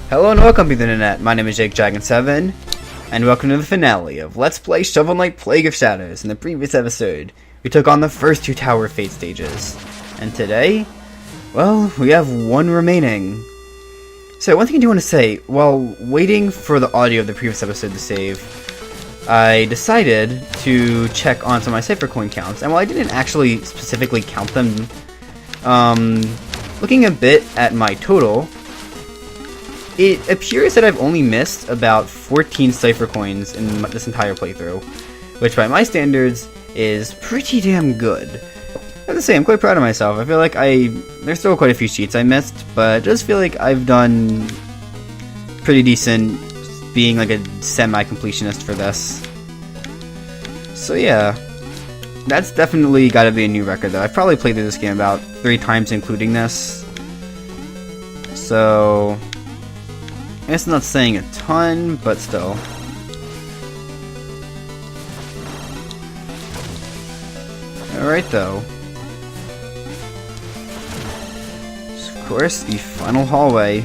Hello and welcome to the internet. My name is JakeDragon7, and welcome to the finale of Let's Play Shovel Knight Plague of Shadows. In the previous episode, we took on the first two Tower of Fate stages, and today, well, we have one remaining. So, one thing I do want to say, while waiting for the audio of the previous episode to save, I decided to check on some of my cipher coin counts, and while I didn't actually specifically count them, looking a bit at my total, it appears that I've only missed about 14 cipher coins in this entire playthrough, which by my standards is pretty damn good. I have to say, I'm quite proud of myself. I feel like there's still quite a few cheats I missed, but I just feel like I've done pretty decent being like a semi-completionist for this. So yeah, that's definitely gotta be a new record though. I've probably played through this game about 3 times including this. So I guess I'm not saying a ton, but still. Alright though. So, of course, the final hallway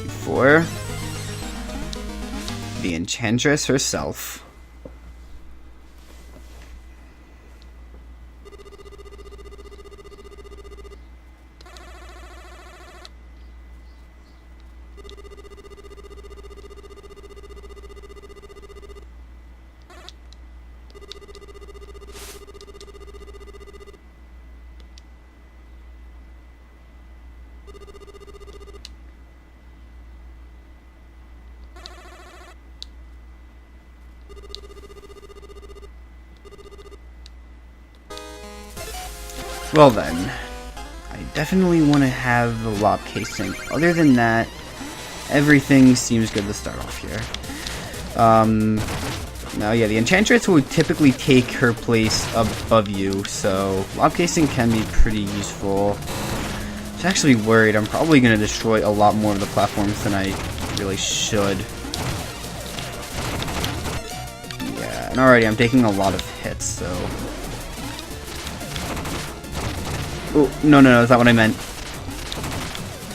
before the Enchantress herself. Well then, I definitely want to have the lock casing. Other than that, everything seems good to start off here. Now yeah, the Enchantress would typically take her place above you, so lock casing can be pretty useful. I'm actually worried I'm probably going to destroy a lot more of the platforms than I really should. Yeah, and already I'm taking a lot of hits, so... Oh, no, that's not what I meant.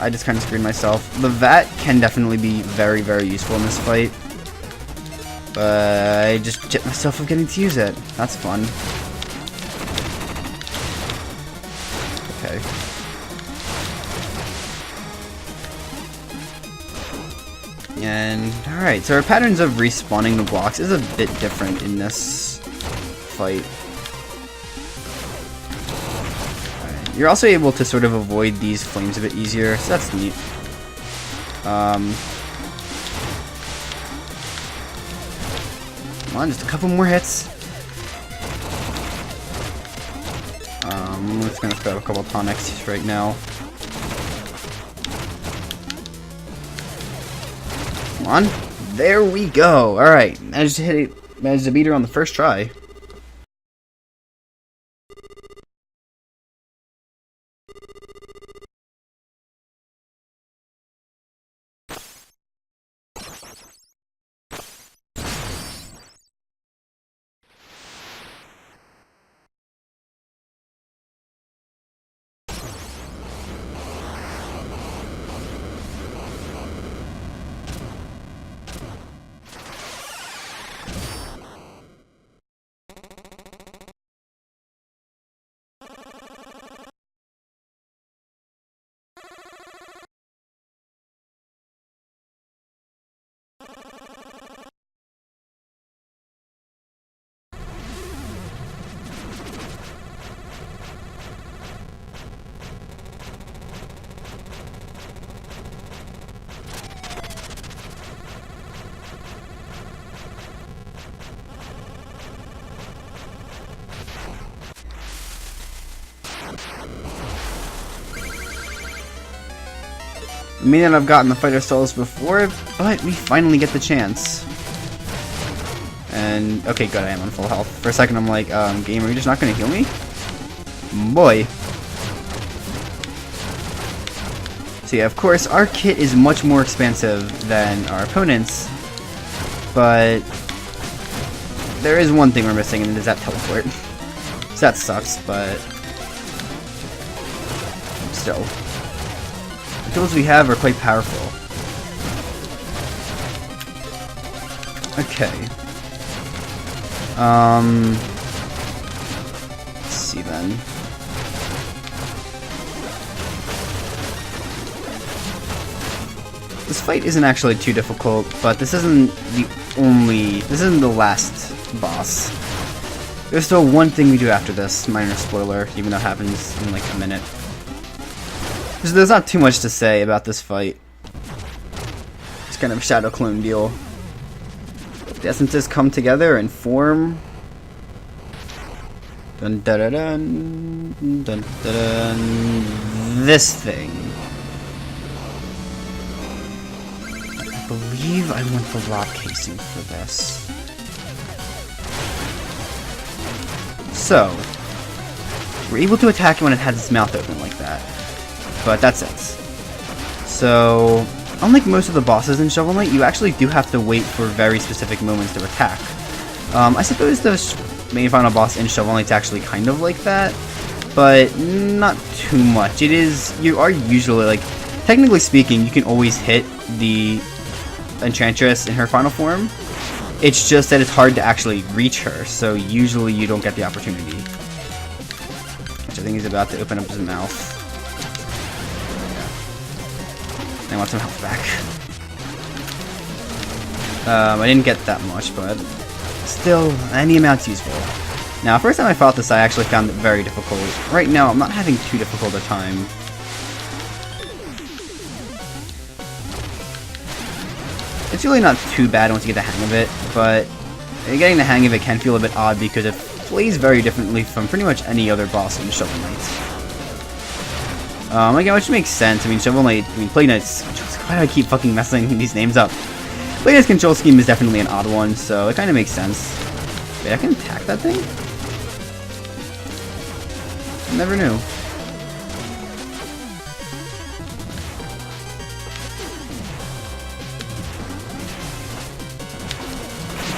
I just kind of screwed myself. The VAT can definitely be very, very useful in this fight. But I just jipped myself of getting to use it. That's fun. Okay. And, alright, so our patterns of respawning the blocks is a bit different in this fight. You're also able to sort of avoid these flames a bit easier, so that's neat. Come on, just a couple more hits. I'm just gonna throw a couple tonics right now. Come on, there we go. All right, managed to beat her on the first try. I mean that I've gotten the fighter souls before, but we finally get the chance. And, okay, good, I am on full health. For a second I'm like, game, are you just not gonna heal me? Boy. So yeah, of course, our kit is much more expansive than our opponent's, but there is one thing we're missing, and it is that teleport. So that sucks, but still. tools we have are quite powerful. Okay. Let's see then. This fight isn't actually too difficult, but this isn't the last boss. There's still one thing we do after this, minor spoiler, even though it happens in like a minute. So there's not too much to say about this fight. It's kind of a shadow clone deal. The essences come together and form... Dun, dun, dun, dun, dun, dun, dun, this thing. I believe I want the rock casing for this. So, we're able to attack it when it has its mouth open like that. But that's it. So, unlike most of the bosses in Shovel Knight, you actually do have to wait for very specific moments to attack. I suppose the main final boss in Shovel Knight's actually kind of like that, but not too much. You are usually, like, technically speaking, you can always hit the Enchantress in her final form. It's just that it's hard to actually reach her, so usually you don't get the opportunity. Which I think he's about to open up his mouth. I want some health back. I didn't get that much, but still, any amount's useful. Now, first time I fought this, I actually found it very difficult. Right now, I'm not having too difficult a time. It's really not too bad once you get the hang of it, but getting the hang of it can feel a bit odd because it plays very differently from pretty much any other boss in Shovel Knight. Again, which makes sense. I mean, Play Knight's... Why do I keep fucking messing these names up? Play Knight's control scheme is definitely an odd one, so it kind of makes sense. Wait, I can attack that thing? I never knew.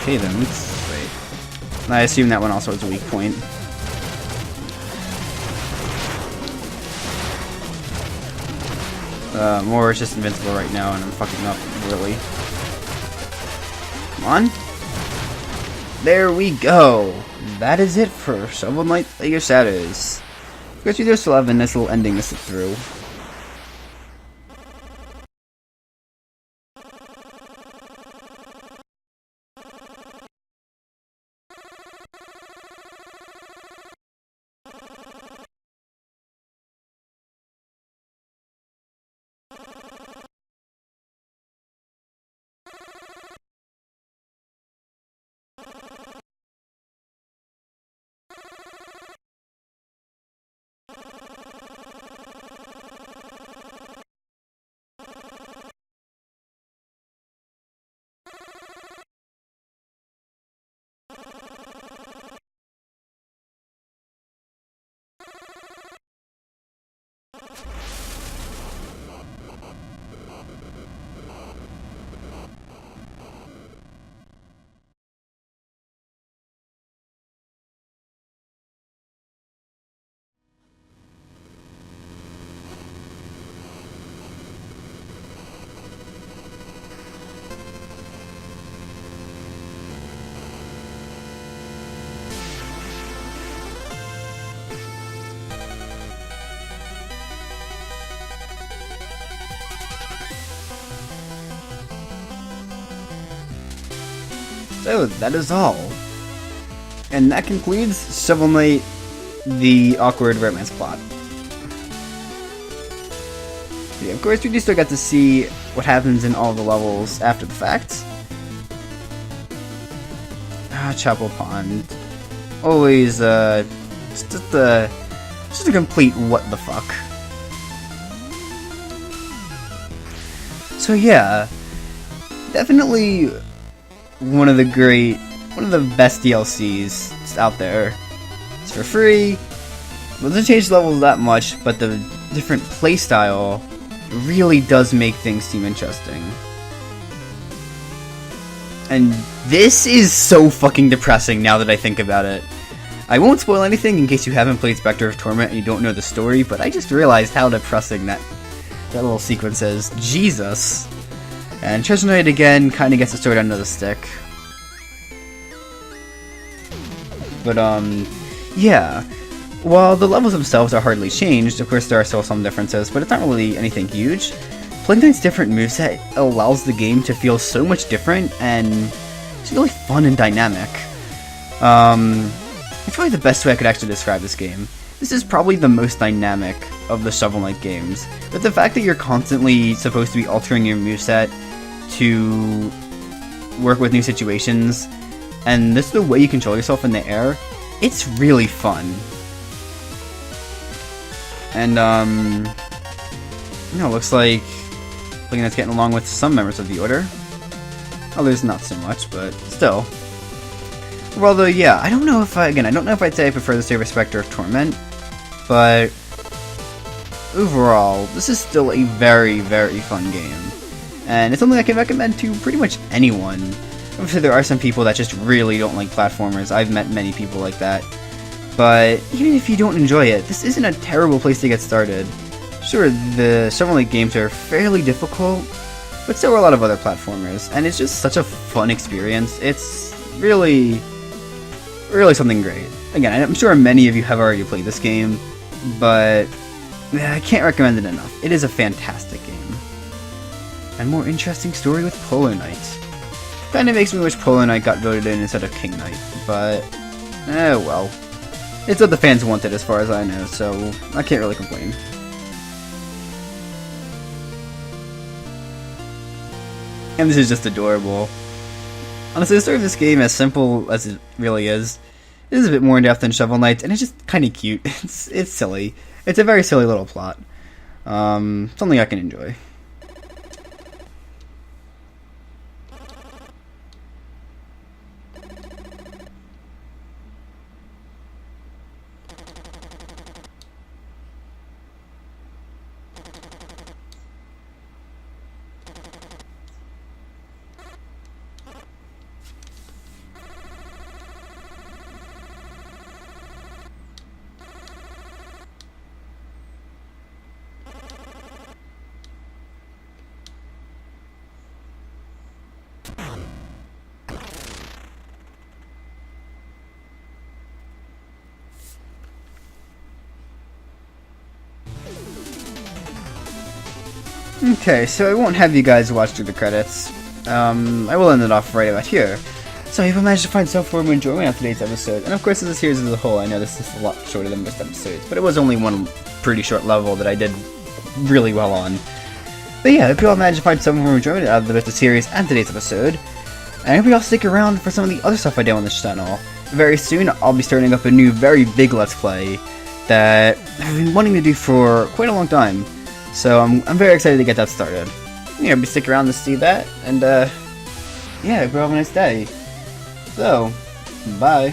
Okay then, let's wait. I assume that one also has a weak point. More is just invincible right now, and I'm fucking up, really. Come on. There we go. That is it for Shovel Knight League of Shadows. Of course, we do still have a nice little ending to sit through. So, that is all. And that concludes Shovel Knight, the awkward romance plot. Yeah, of course, we do still get to see what happens in all the levels after the fact. Chapel Pond. Always, just a complete what the fuck. So yeah, definitely one of the best DLCs out there. It's for free. It doesn't change the levels that much, but the different playstyle really does make things seem interesting. And this is so fucking depressing now that I think about it. I won't spoil anything in case you haven't played Spectre of Torment and you don't know the story, but I just realized how depressing That little sequence says, Jesus! And Treasure Knight again kind of gets the sword under the stick. But, yeah. While the levels themselves are hardly changed, of course there are still some differences, but it's not really anything huge. Plague Knight's different moveset allows the game to feel so much different, and it's really fun and dynamic. It's probably the best way I could actually describe this game. This is probably the most dynamic of the Shovel Knight games, but the fact that you're constantly supposed to be altering your moveset to work with new situations, and this is the way you control yourself in the air, it's really fun. And, it looks like Plague Knight's getting along with some members of the Order. Others not so much, but still. Well, though, yeah, I don't know if I don't know if I'd say I prefer the Saber Spectre of Torment, but overall, this is still a very, very fun game. And it's something I can recommend to pretty much anyone. Obviously, there are some people that just really don't like platformers. I've met many people like that. But even if you don't enjoy it, this isn't a terrible place to get started. Sure, the Shovel Knight games are fairly difficult, but so are a lot of other platformers, and it's just such a fun experience. It's really, really something great. Again, I'm sure many of you have already played this game, but I can't recommend it enough. It is a fantastic game. And more interesting story with Polo Knight. Kinda makes me wish Polo Knight got voted in instead of King Knight, but well. It's what the fans wanted as far as I know, so I can't really complain. And this is just adorable. Honestly, the story of this game, as simple as it really is a bit more in depth than Shovel Knight, and it's just kind of cute. It's silly. It's a very silly little plot. Something I can enjoy. Okay, so I won't have you guys watch through the credits. I will end it off right about here. So if I managed to find some form of enjoyment on today's episode, and of course as a series as a whole, I know this is a lot shorter than most episodes, but it was only one pretty short level that I did really well on. But yeah, I hope you all managed to find some form of enjoyment out of the series and today's episode. And I hope you all stick around for some of the other stuff I do on this channel. Very soon, I'll be starting up a new, very big Let's Play that I've been wanting to do for quite a long time. So I'm very excited to get that started. Yeah, be stick around to see that, and yeah, hope you have a nice day. So, bye.